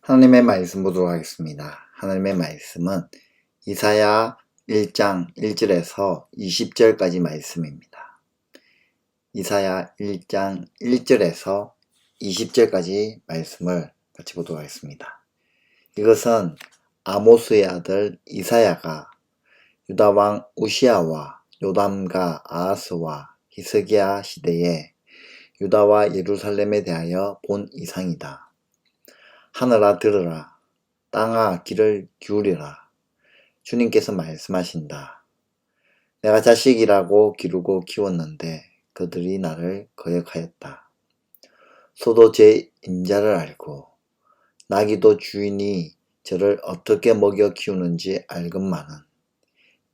하나님의 말씀 보도록 하겠습니다. 하나님의 말씀은 이사야 1장 1절에서 20절까지 말씀입니다. 이사야 1장 1절에서 20절까지 말씀을 같이 보도록 하겠습니다. 이것은 아모스의 아들 이사야가 유다 왕 우시아와 요담과 아하스와 히스기야 시대에 유다와 예루살렘에 대하여 본 이상이다. 하늘아 들으라, 땅아 귀를 기울이라. 주님께서 말씀하신다. 내가 자식이라고 기르고 키웠는데 그들이 나를 거역하였다. 소도 제 인자를 알고 나귀도 주인이 저를 어떻게 먹여 키우는지 알건만은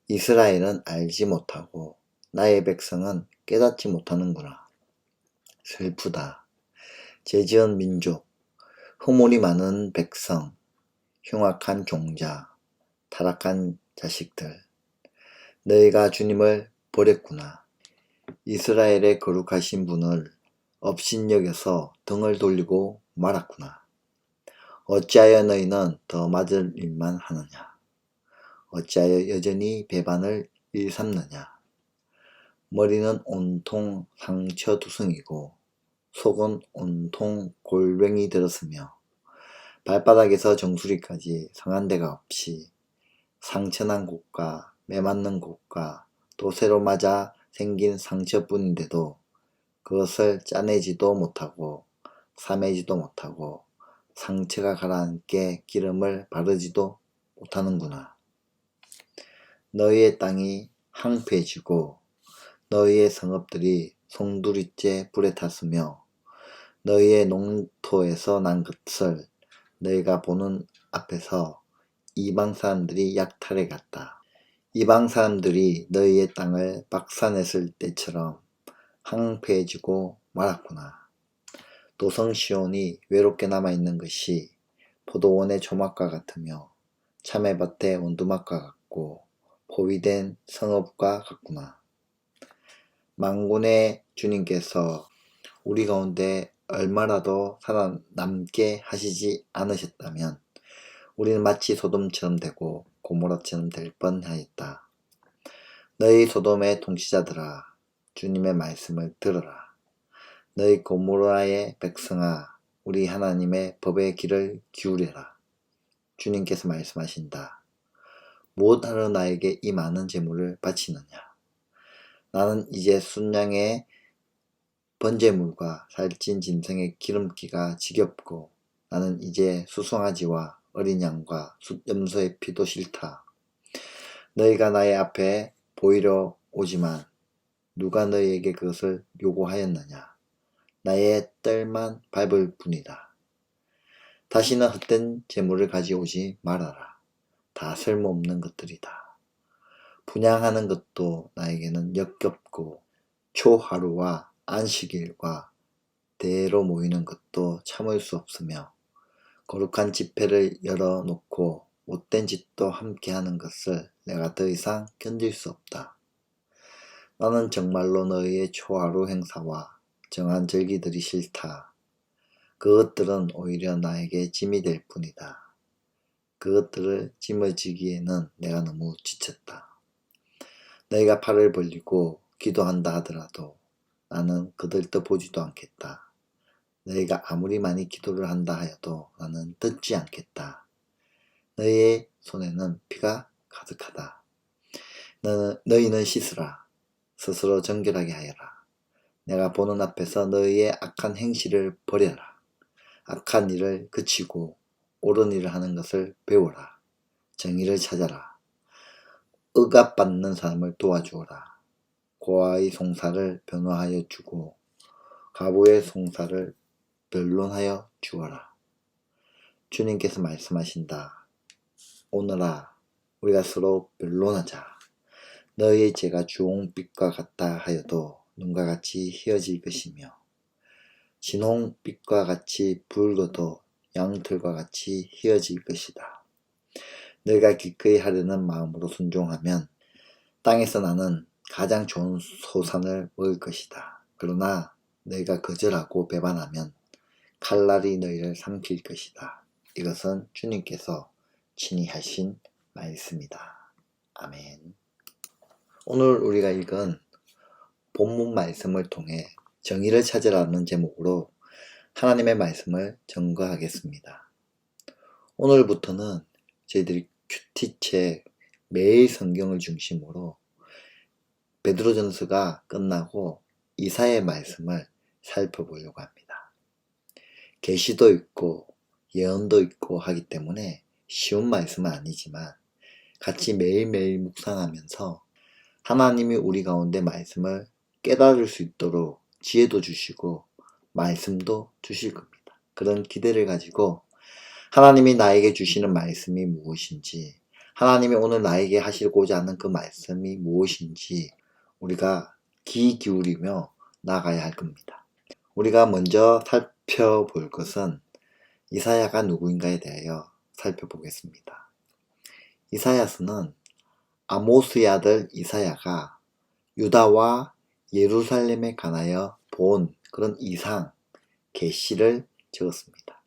이스라엘은 알지 못하고 나의 백성은 깨닫지 못하는구나. 슬프다. 죄지은 민족, 허물이 많은 백성, 흉악한 종자, 타락한 자식들, 너희가 주님을 버렸구나. 이스라엘의 거룩하신 분을 업신여겨서 등을 돌리고 말았구나. 어찌하여 너희는 더 맞을 일만 하느냐? 어찌하여 여전히 배반을 일삼느냐? 머리는 온통 상처두성이고 속은 온통 골병이 들었으며 발바닥에서 정수리까지 상한 데가 없이 상처난 곳과 매맞는 곳과 또 새로 맞아 생긴 상처뿐인데도 그것을 짜내지도 못하고 싸매지도 못하고 상처가 가라앉게 기름을 바르지도 못하는구나. 너희의 땅이 황폐해지고 너희의 성읍들이 송두리째 불에 탔으며 너희의 농토에서 난 것을 너희가 보는 앞에서 이방 사람들이 약탈해 갔다. 이방 사람들이 너희의 땅을 박산했을 때처럼 황폐해지고 말았구나. 도성 시온이 외롭게 남아있는 것이 포도원의 조막과 같으며 참외밭의 원두막과 같고 포위된 성읍과 같구나. 만군의 주님께서 우리 가운데 얼마라도 살아남게 하시지 않으셨다면 우리는 마치 소돔처럼 되고 고모라처럼 될 뻔하였다. 너희 소돔의 통치자들아, 주님의 말씀을 들으라. 너희 고모라의 백성아, 우리 하나님의 법의 귀를 기울여라. 주님께서 말씀하신다. 무엇하러 나에게 이 많은 재물을 바치느냐? 나는 이제 순양의 번제물과 살찐 짐승의 기름기가 지겹고 나는 이제 수송아지와 어린 양과 숫염소의 피도 싫다. 너희가 나의 앞에 보이려 오지만 누가 너희에게 그것을 요구하였느냐? 나의 뜰만 밟을 뿐이다. 다시는 헛된 재물을 가져오지 말아라. 다 쓸모없는 것들이다. 분향하는 것도 나에게는 역겹고 초하루와 안식일과 대회로 모이는 것도 참을 수 없으며 거룩한 집회를 열어놓고 못된 짓도 함께하는 것을 내가 더 이상 견딜 수 없다. 나는 정말로 너희의 초하루 행사와 정한 절기들이 싫다. 그것들은 오히려 나에게 짐이 될 뿐이다. 그것들을 짊어지기에는 내가 너무 지쳤다. 너희가 팔을 벌리고 기도한다 하더라도 나는 그들도 보지도 않겠다. 너희가 아무리 많이 기도를 한다 하여도 나는 듣지 않겠다. 너희의 손에는 피가 가득하다. 너희는 씻으라. 스스로 정결하게 하여라. 내가 보는 앞에서 너희의 악한 행실을 버려라. 악한 일을 그치고 옳은 일을 하는 것을 배우라. 정의를 찾아라. 억압받는 사람을 도와주어라. 고아의 송사를 변호하여 주고 과부의 송사를 변론하여 주어라. 주님께서 말씀하신다. 오늘아 우리가 서로 변론하자. 너희의 죄가 주홍빛과 같다 하여도 눈과 같이 희어질 것이며 진홍빛과 같이 붉어도 양털과 같이 희어질 것이다. 너희가 기꺼이 하려는 마음으로 순종하면 땅에서 나는 가장 좋은 소산을 먹을 것이다. 그러나 너희가 거절하고 배반하면 칼날이 너희를 삼킬 것이다. 이것은 주님께서 친히 하신 말씀이다. 아멘. 오늘 우리가 읽은 본문 말씀을 통해 정의를 찾으라는 제목으로 하나님의 말씀을 전거하겠습니다. 오늘부터는 저희들이 큐티책 매일 성경을 중심으로 베드로전서가 끝나고 이사야의 말씀을 살펴보려고 합니다. 계시도 있고 예언도 있고 하기 때문에 쉬운 말씀은 아니지만 같이 매일매일 묵상하면서 하나님이 우리 가운데 말씀을 깨달을 수 있도록 지혜도 주시고 말씀도 주실 겁니다. 그런 기대를 가지고 하나님이 나에게 주시는 말씀이 무엇인지, 하나님이 오늘 나에게 하시고자 하는 그 말씀이 무엇인지 우리가 귀 기울이며 나가야 할 겁니다. 우리가 먼저 살펴볼 것은 이사야가 누구인가에 대하여 살펴보겠습니다. 이사야서는 아모스의 아들 이사야가 유다와 예루살렘에 관하여 본 그런 이상, 계시를 적었습니다.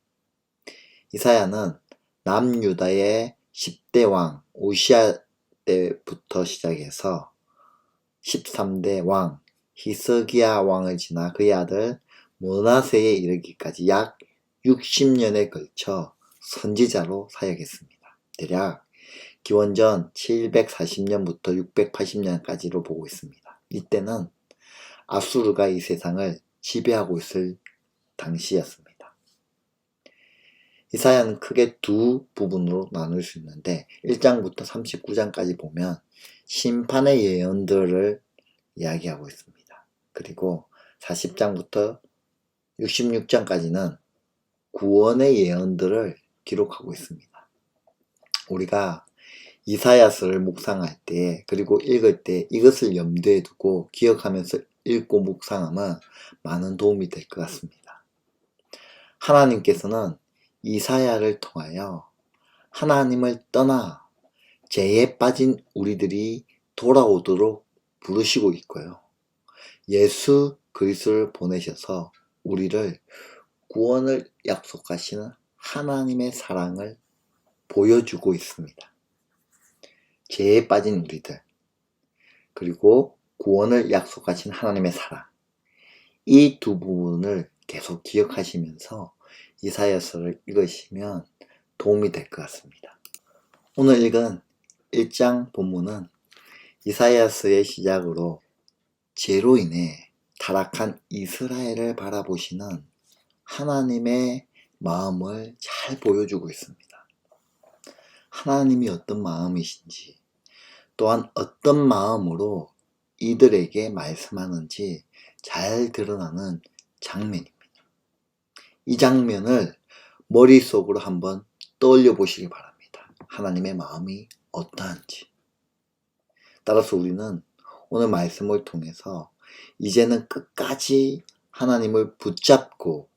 이사야는 남유다의 10대 왕 오시아 때부터 시작해서 13대 왕 히스기야 왕을 지나 그의 아들 므낫세에 이르기까지 약 60년에 걸쳐 선지자로 사역했습니다. 대략 기원전 740년부터 680년까지로 보고 있습니다. 이때는 아수르가 이 세상을 지배하고 있을 당시였습니다. 이사야는 크게 두 부분으로 나눌 수 있는데 1장부터 39장까지 보면 심판의 예언들을 이야기하고 있습니다. 그리고 40장부터 66장까지는 구원의 예언들을 기록하고 있습니다. 우리가 이사야서를 묵상할 때 그리고 읽을 때 이것을 염두에 두고 기억하면서 읽고 묵상하면 많은 도움이 될 것 같습니다. 하나님께서는 이사야를 통하여 하나님을 떠나 죄에 빠진 우리들이 돌아오도록 부르시고 있고요. 예수 그리스도를 보내셔서 우리를 구원을 약속하시는 하나님의 사랑을 보여주고 있습니다. 죄에 빠진 우리들, 그리고 구원을 약속하신 하나님의 사랑, 이 두 부분을 계속 기억하시면서 이사야서를 읽으시면 도움이 될 것 같습니다. 오늘 읽은 1장 본문은 이사야서의 시작으로 죄로 인해 타락한 이스라엘을 바라보시는 하나님의 마음을 잘 보여주고 있습니다. 하나님이 어떤 마음이신지, 또한 어떤 마음으로 이들에게 말씀하는지 잘 드러나는 장면입니다. 이 장면을 머릿속으로 한번 떠올려 보시기 바랍니다. 하나님의 마음이 어떠한지. 따라서 우리는 오늘 말씀을 통해서 이제는 끝까지 하나님을 붙잡고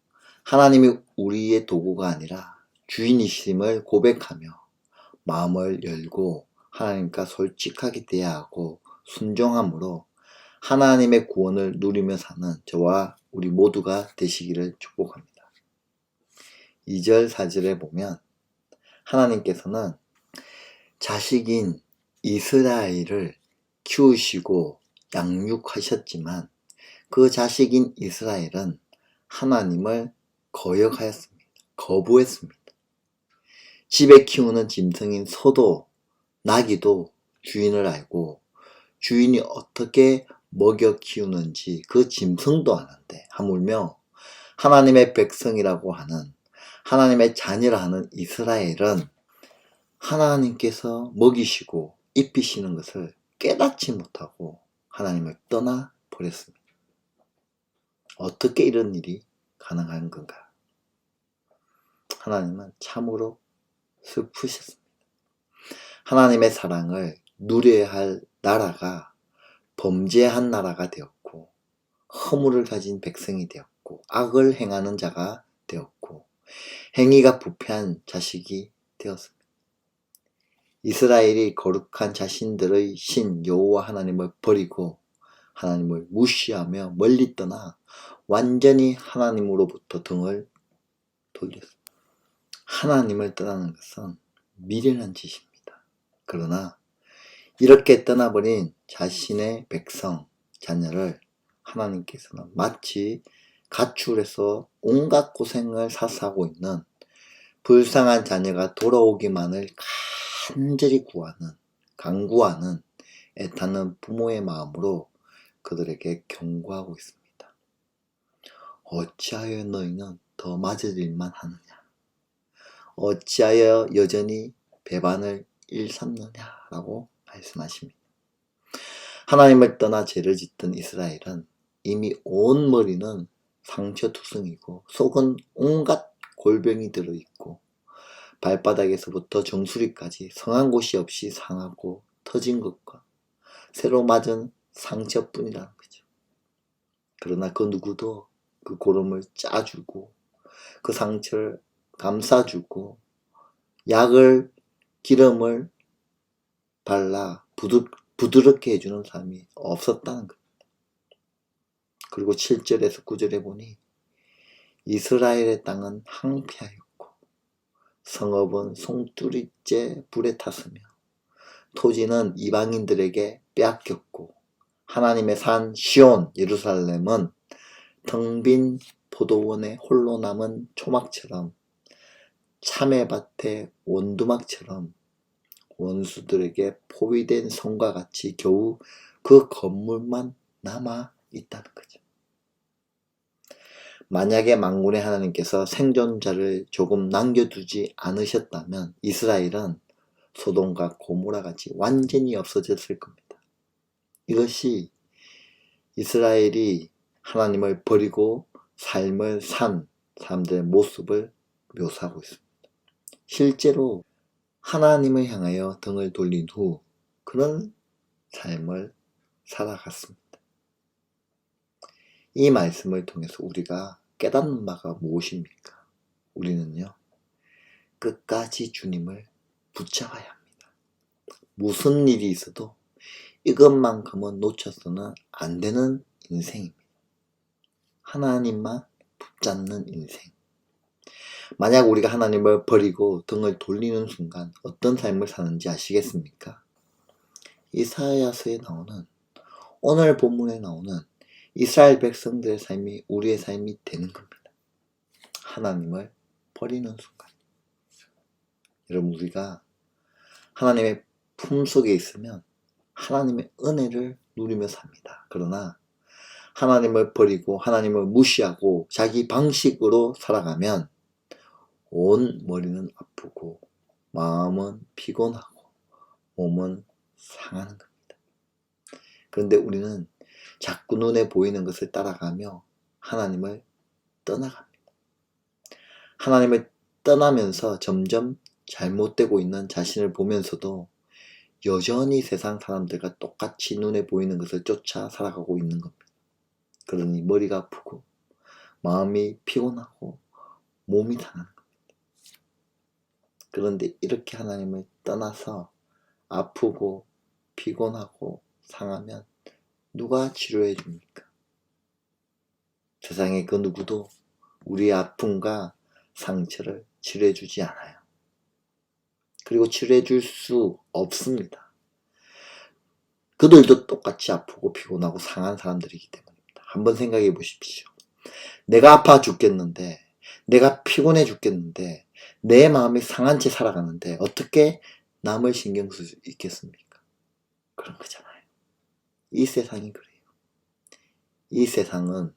하나님이 우리의 도구가 아니라 주인이심을 고백하며 마음을 열고 하나님과 솔직하게 대하고 순종함으로 하나님의 구원을 누리며 사는 저와 우리 모두가 되시기를 축복합니다. 2절 4절에 보면 하나님께서는 자식인 이스라엘을 키우시고 양육하셨지만 그 자식인 이스라엘은 하나님을 거역하였습니다. 거부했습니다. 집에 키우는 짐승인 소도 나귀도 주인을 알고 주인이 어떻게 먹여 키우는지 그 짐승도 아는데 하물며 하나님의 백성이라고 하는 하나님의 자녀라 하는 이스라엘은 하나님께서 먹이시고 입히시는 것을 깨닫지 못하고 하나님을 떠나 버렸습니다. 어떻게 이런 일이 가능한 건가? 하나님은 참으로 슬프셨습니다. 하나님의 사랑을 누려야 할 나라가 범죄한 나라가 되었고 허물을 가진 백성이 되었고 악을 행하는 자가 되었고 행위가 부패한 자식이 되었습니다. 이스라엘이 거룩한 자신들의 신 여호와 하나님을 버리고 하나님을 무시하며 멀리 떠나 완전히 하나님으로부터 등을 돌렸습니다. 하나님을 떠나는 것은 미련한 짓입니다. 그러나 이렇게 떠나버린 자신의 백성, 자녀를 하나님께서는 마치 가출해서 온갖 고생을 사사하고 있는 불쌍한 자녀가 돌아오기만을 간절히 구하는, 간구하는 애타는 부모의 마음으로 그들에게 경고하고 있습니다. 어찌하여 너희는 더 맞을 일만 하느냐? 어찌하여 여전히 배반을 일삼느냐? 라고 말씀하십니다. 하나님을 떠나 죄를 짓던 이스라엘은 이미 온 머리는 상처투성이고 속은 온갖 골병이 들어있고 발바닥에서부터 정수리까지 성한 곳이 없이 상하고 터진 것과 새로 맞은 상처뿐이라는 거죠. 그러나 그 누구도 그 고름을 짜주고 그 상처를 감싸주고 약을, 기름을 발라 부드럽게 해주는 사람이 없었다는 겁니다. 그리고 7절에서 9절에 보니 이스라엘의 땅은 황폐하였고 성읍은 송두리째 불에 탔으며 토지는 이방인들에게 빼앗겼고 하나님의 산 시온 예루살렘은 텅 빈 포도원에 홀로 남은 초막처럼 참외밭의 원두막처럼 원수들에게 포위된 성과 같이 겨우 그 건물만 남아 있다는 거죠. 만약에 만군의 하나님께서 생존자를 조금 남겨두지 않으셨다면 이스라엘은 소돔과 고모라 같이 완전히 없어졌을 겁니다. 이것이 이스라엘이 하나님을 버리고 삶을 산 사람들의 모습을 묘사하고 있습니다. 실제로 하나님을 향하여 등을 돌린 후 그런 삶을 살아갔습니다. 이 말씀을 통해서 우리가 깨닫는 바가 무엇입니까? 우리는요, 끝까지 주님을 붙잡아야 합니다. 무슨 일이 있어도 이것만큼은 놓쳐서는 안 되는 인생입니다. 하나님만 붙잡는 인생. 만약 우리가 하나님을 버리고 등을 돌리는 순간 어떤 삶을 사는지 아시겠습니까? 이사야서에 나오는, 오늘 본문에 나오는 이스라엘 백성들의 삶이 우리의 삶이 되는 겁니다. 하나님을 버리는 순간. 여러분, 우리가 하나님의 품속에 있으면 하나님의 은혜를 누리며 삽니다. 그러나 하나님을 버리고 하나님을 무시하고 자기 방식으로 살아가면 온 머리는 아프고 마음은 피곤하고 몸은 상하는 겁니다. 그런데 우리는 자꾸 눈에 보이는 것을 따라가며 하나님을 떠나갑니다. 하나님을 떠나면서 점점 잘못되고 있는 자신을 보면서도 여전히 세상 사람들과 똑같이 눈에 보이는 것을 쫓아 살아가고 있는 겁니다. 그러니 머리가 아프고 마음이 피곤하고 몸이 상하는 겁니다. 그런데 이렇게 하나님을 떠나서 아프고 피곤하고 상하면 누가 치료해 줍니까? 세상에 그 누구도 우리의 아픔과 상처를 치료해 주지 않아요. 그리고 치료해 줄 수 없습니다. 그들도 똑같이 아프고 피곤하고 상한 사람들이기 때문입니다. 한번 생각해 보십시오. 내가 아파 죽겠는데, 내가 피곤해 죽겠는데, 내 마음이 상한 채 살아가는데 어떻게 남을 신경 쓸 수 있겠습니까? 그런 거잖아요. 이 세상이 그래요. 이 세상은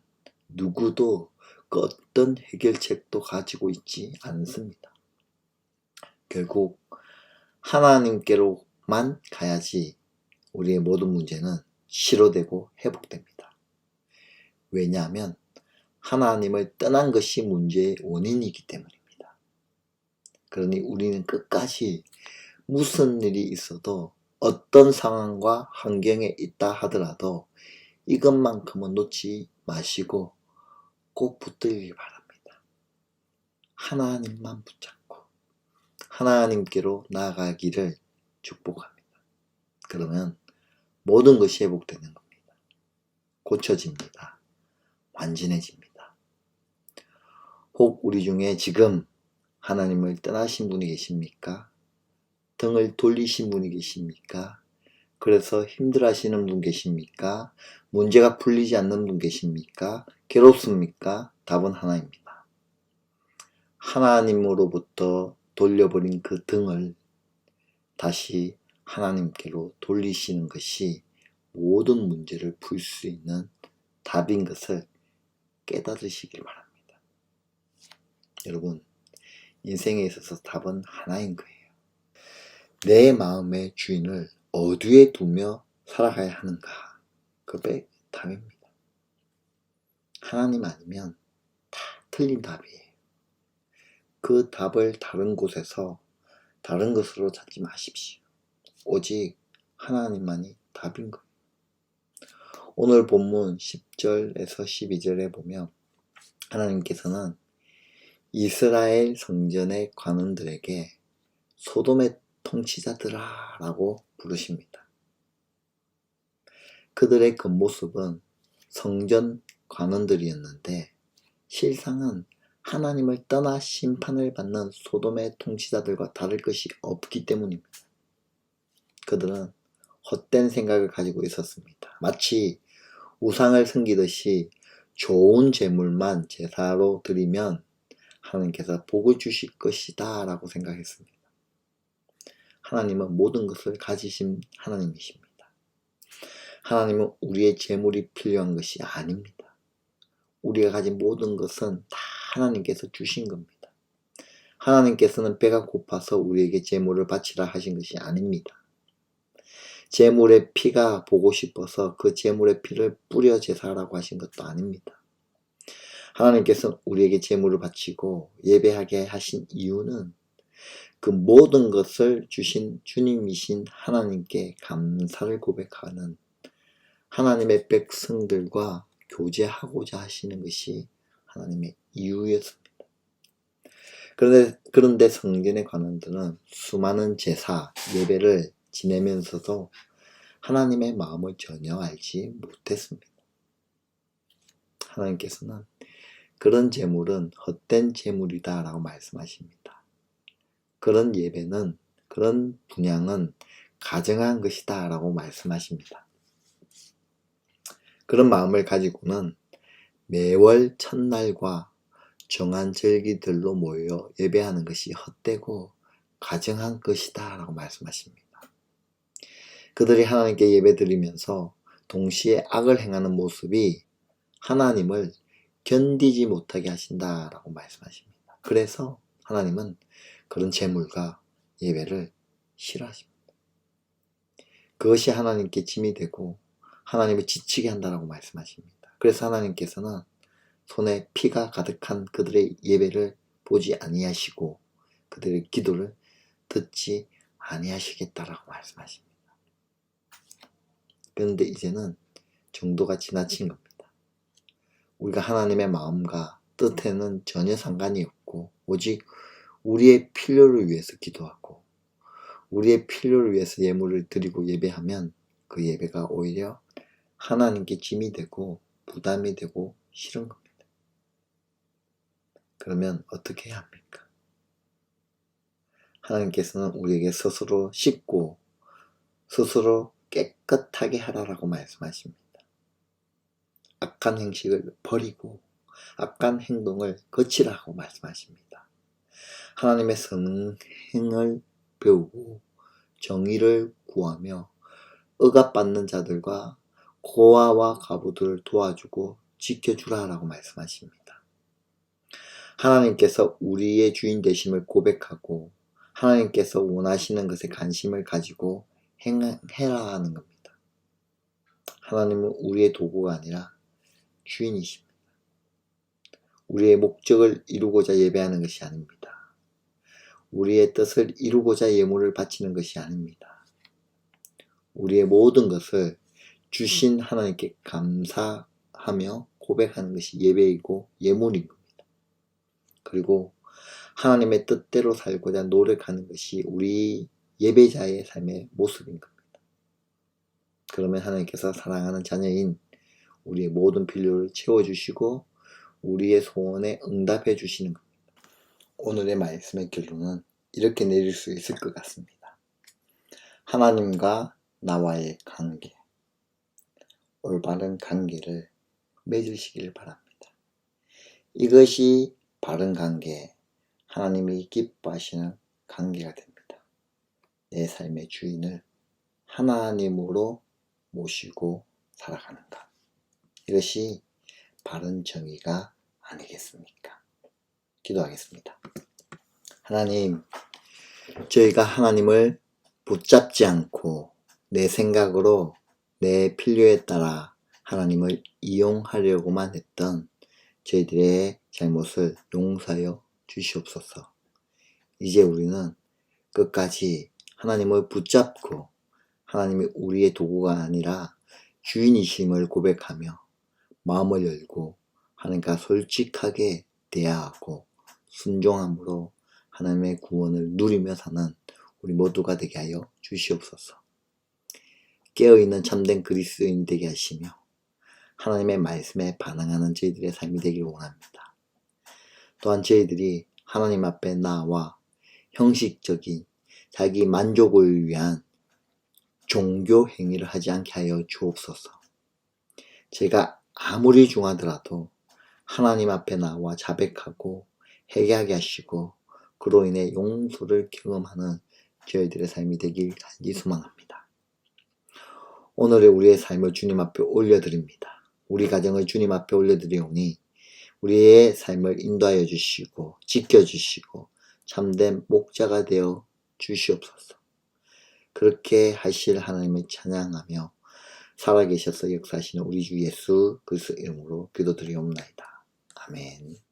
누구도 그 어떤 해결책도 가지고 있지 않습니다. 결국 하나님께로만 가야지 우리의 모든 문제는 치료되고 회복됩니다. 왜냐하면 하나님을 떠난 것이 문제의 원인이기 때문입니다. 그러니 우리는 끝까지 무슨 일이 있어도 어떤 상황과 환경에 있다 하더라도 이것만큼은 놓지 마시고 꼭 붙들기 바랍니다. 하나님만 붙잡고 하나님께로 나아가기를 축복합니다. 그러면 모든 것이 회복되는 겁니다. 고쳐집니다. 완전해집니다. 혹 우리 중에 지금 하나님을 떠나신 분이 계십니까? 등을 돌리신 분이 계십니까? 그래서 힘들어하시는 분 계십니까? 문제가 풀리지 않는 분 계십니까? 괴롭습니까? 답은 하나입니다. 하나님으로부터 돌려버린 그 등을 다시 하나님께로 돌리시는 것이 모든 문제를 풀 수 있는 답인 것을 깨달으시길 바랍니다. 여러분, 인생에 있어서 답은 하나인 거예요. 내 마음의 주인을 어디에 두며 살아가야 하는가? 그게 답입니다. 하나님 아니면 다 틀린 답이에요. 그 답을 다른 곳에서 다른 것으로 찾지 마십시오. 오직 하나님만이 답인 거예요. 오늘 본문 10절에서 12절에 보면 하나님께서는 이스라엘 성전의 관원들에게 소돔의 통치자들아 라고 부르십니다. 그들의 겉모습은 성전 관원들이었는데 실상은 하나님을 떠나 심판을 받는 소돔의 통치자들과 다를 것이 없기 때문입니다. 그들은 헛된 생각을 가지고 있었습니다. 마치 우상을 섬기듯이 좋은 재물만 제사로 드리면 하나님께서 복을 주실 것이다 라고 생각했습니다. 하나님은 모든 것을 가지신 하나님이십니다. 하나님은 우리의 재물이 필요한 것이 아닙니다. 우리가 가진 모든 것은 다 하나님께서 주신 겁니다. 하나님께서는 배가 고파서 우리에게 재물을 바치라 하신 것이 아닙니다. 재물의 피가 보고 싶어서 그 재물의 피를 뿌려 제사하라고 하신 것도 아닙니다. 하나님께서는 우리에게 재물을 바치고 예배하게 하신 이유는 그 모든 것을 주신 주님이신 하나님께 감사를 고백하는 하나님의 백성들과 교제하고자 하시는 것이 하나님의 이유였습니다. 그런데 성전의 관원들은 수많은 제사, 예배를 지내면서도 하나님의 마음을 전혀 알지 못했습니다. 하나님께서는 그런 재물은 헛된 재물이다 라고 말씀하십니다. 그런 예배는, 그런 분향은 가증한 것이다 라고 말씀하십니다. 그런 마음을 가지고는 매월 첫날과 정한 절기들로 모여 예배하는 것이 헛되고 가증한 것이다 라고 말씀하십니다. 그들이 하나님께 예배드리면서 동시에 악을 행하는 모습이 하나님을 견디지 못하게 하신다 라고 말씀하십니다. 그래서 하나님은 그런 제물과 예배를 싫어하십니다. 그것이 하나님께 짐이 되고 하나님을 지치게 한다라고 말씀하십니다. 그래서 하나님께서는 손에 피가 가득한 그들의 예배를 보지 아니하시고 그들의 기도를 듣지 아니하시겠다라고 말씀하십니다. 그런데 이제는 정도가 지나친 겁니다. 우리가 하나님의 마음과 뜻에는 전혀 상관이 없고 오직 우리의 필요를 위해서 기도하고 우리의 필요를 위해서 예물을 드리고 예배하면 그 예배가 오히려 하나님께 짐이 되고 부담이 되고 싫은 겁니다. 그러면 어떻게 해야 합니까? 하나님께서는 우리에게 스스로 씻고 스스로 깨끗하게 하라라고 말씀하십니다. 악한 행식을 버리고 악한 행동을 거치라고 말씀하십니다. 하나님의 성행을 배우고 정의를 구하며 억압받는 자들과 고아와 과부들을 도와주고 지켜주라라고 말씀하십니다. 하나님께서 우리의 주인 되심을 고백하고 하나님께서 원하시는 것에 관심을 가지고 행해라 하는 겁니다. 하나님은 우리의 도구가 아니라 주인이십니다. 우리의 목적을 이루고자 예배하는 것이 아닙니다. 우리의 뜻을 이루고자 예물을 바치는 것이 아닙니다. 우리의 모든 것을 주신 하나님께 감사하며 고백하는 것이 예배이고 예물인 겁니다. 그리고 하나님의 뜻대로 살고자 노력하는 것이 우리 예배자의 삶의 모습인 겁니다. 그러면 하나님께서 사랑하는 자녀인 우리의 모든 필요를 채워주시고 우리의 소원에 응답해 주시는 겁니다. 오늘의 말씀의 결론은 이렇게 내릴 수 있을 것 같습니다. 하나님과 나와의 관계, 올바른 관계를 맺으시길 바랍니다. 이것이 바른 관계, 하나님이 기뻐하시는 관계가 됩니다. 내 삶의 주인을 하나님으로 모시고 살아가는 것. 이것이 바른 정의가 아니겠습니까? 기도하겠습니다. 하나님, 저희가 하나님을 붙잡지 않고 내 생각으로 내 필요에 따라 하나님을 이용하려고만 했던 저희들의 잘못을 용서하여 주시옵소서. 이제 우리는 끝까지 하나님을 붙잡고 하나님이 우리의 도구가 아니라 주인이심을 고백하며 마음을 열고 하나님과 솔직하게 대화하고 순종함으로 하나님의 구원을 누리며 사는 우리 모두가 되게 하여 주시옵소서. 깨어있는 참된 그리스도인이 되게 하시며 하나님의 말씀에 반응하는 저희들의 삶이 되길 원합니다. 또한 저희들이 하나님 앞에 나와 형식적인 자기 만족을 위한 종교 행위를 하지 않게 하여 주옵소서. 제가 아무리 중하더라도 하나님 앞에 나와 자백하고 회개하게 하시고 그로 인해 용서를 경험하는 저희들의 삶이 되길 간절히 소망합니다. 오늘의 우리의 삶을 주님 앞에 올려드립니다. 우리 가정을 주님 앞에 올려드리오니 우리의 삶을 인도하여 주시고 지켜주시고 참된 목자가 되어 주시옵소서. 그렇게 하실 하나님을 찬양하며 살아계셔서 역사하시는 우리 주 예수 그리스도 이름으로 기도드리옵나이다. 아멘.